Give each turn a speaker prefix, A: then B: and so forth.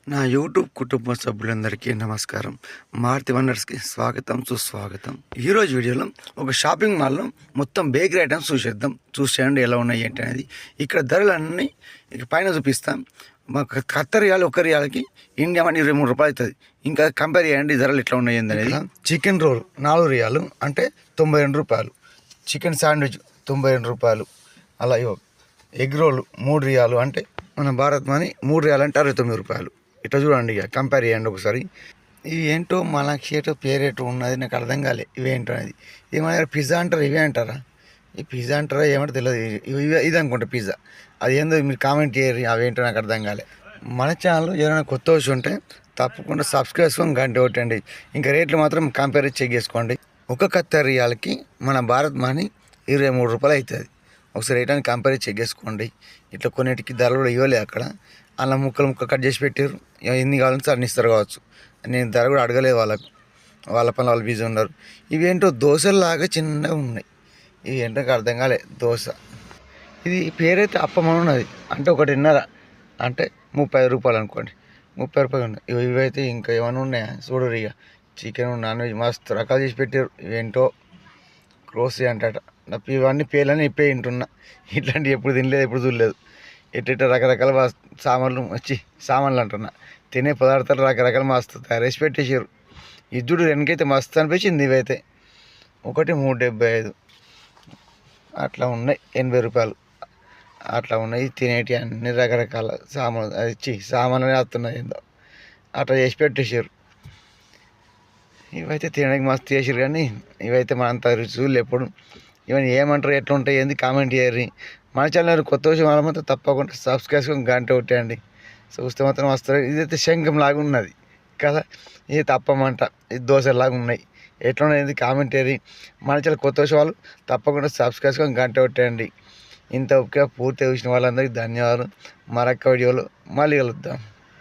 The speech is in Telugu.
A: నా యూట్యూబ్ కుటుంబ సభ్యులందరికీ నమస్కారం. మారుతి వండర్స్కి స్వాగతం, సుస్వాగతం. ఈరోజు వీడియోలో ఒక షాపింగ్ మాల్లో మొత్తం బేకరీ ఐటమ్స్ చూసేయండి ఎలా ఉన్నాయి ఏంటి అనేది. ఇక్కడ ధరలన్నీ ఇక పైన చూపిస్తాం. మాకు కత్త రియాలు ఒక రియాలకి ఇండియా మనీ 23 రూపాయలు అవుతుంది. ఇంకా కంపేర్ చేయండి ధరలు ఎట్లా ఉన్నాయి అనేది. చికెన్ రోల్ 4 రియాలు అంటే 92 రూపాయలు. చికెన్ శాండ్విచ్ 92 రూపాయలు. అలా ఎగ్ రోల్ 3 రియాలు అంటే మన భారత్ మనీ 3 రియాలు అంటే 69 రూపాయలు. ఇట్లా చూడండి, ఇక కంపేర్ చేయండి ఒకసారి. ఇవి ఏంటో మనకి ఏటో పేరేటో ఉన్నది, నాకు అర్థం కాలే ఇవేంటో అనేది. ఏమన్నా పిజ్జా అంటారా, ఇవే అంటారా? ఈ పిజ్జా అంటారా ఏమంటే తెలియదు. ఇది అనుకుంటా పిజ్జా. అది ఏందో మీరు కామెంట్ చేయరు, అవేంటో నాకు అర్థం కాలే. మన ఛానల్ ఎవరైనా కొత్త వచ్చి ఉంటే తప్పకుండా సబ్స్క్రైబ్ చేసుకొని గంట కొట్టండి. ఇంకా రేట్లు మాత్రం కంపేర్ చెక్ చేసుకోండి. ఒక కత్త రియాలకి మన భారత్ మనీ 23 రూపాయలు అవుతుంది. ఒకసారి రేటాన్ని కంపేర్ చెక్ చేసుకోండి. ఇట్లా కొన్నిటికి ధరలు కూడా ఇవ్వలేదు అక్కడ. అలా ముక్కలు కట్ చేసి పెట్టారు. ఎన్ని కావాలంటే అన్ని ఇస్తారు కావచ్చు. నేను ధర కూడా అడగలేదు వాళ్ళకు, వాళ్ళ పని వాళ్ళు బిజీ ఉన్నారు. ఇవేంటో దోశలాగా చిన్నగా ఉన్నాయి. ఇవి ఏంటో నాకు అర్థం కాలే. దోశ ఇది పేరైతే అప్పమని ఉన్నది, అంటే 1.5 అంటే 30 రూపాయలు అనుకోండి. 30 రూపాయలు ఉన్నాయి. ఇవైతే ఇంకా ఏమైనా ఉన్నాయా చూడరు. ఇక చికెన్ నాన్ వెజ్ మస్తు రకాలు చేసి పెట్టారు. ఇవేంటో క్రోసీ అంటట. ఇవన్నీ పేర్లని ఇప్పే వింటున్నా. ఇట్లాంటివి ఎప్పుడు తినలేదు, ఎప్పుడు చూడలేదు. ఎట్ట రకరకాల సామాన్లు అంటున్నా. తినే పదార్థాలు రకరకాల మస్తు తయారు చేసి పెట్టేసారు. ఇద్దుడు వెనకైతే మస్తు అనిపించింది. ఇవైతే ఒకటి 3.75 అట్లా ఉన్నాయి. 80 రూపాయలు అట్లా ఉన్నాయి. తినేటి అన్ని రకరకాల సామాన్లు వస్తున్నాయి. ఏందో అట్లా చేసి పెట్టేసారు. ఇవైతే తినడానికి మస్తు చేసారు, కానీ ఇవైతే మన అంత రుచులు ఎప్పుడు. ఇవన్నీ ఏమంటారు, ఎట్లా ఉంటాయి ఏంది కామెంట్ చేయరు. మన ఛానల్ కొత్త విషయం వాళ్ళ మాత్రం తప్పకుండా సబ్స్క్రైబ్ చేసుకొని గంట కొట్టేయండి. చూస్తే మాత్రం వస్తారు. ఇదైతే శంఖం లాగా ఉన్నది కదా, ఇది తప్పమంట. ఇది దోశలాగా ఉన్నాయి. ఎట్లా ఉన్నది కామెంట్ చేయరు. మన ఛానల్ కొత్త విషయం వాళ్ళు తప్పకుండా సబ్స్క్రైబ్ చేసుకొని గంట కొట్టేయండి. ఇంత ఓకే పూర్తి చూసిన వాళ్ళందరికీ ధన్యవాదాలు. మరొక్క వీడియోలో మళ్ళీ కలుద్దాం.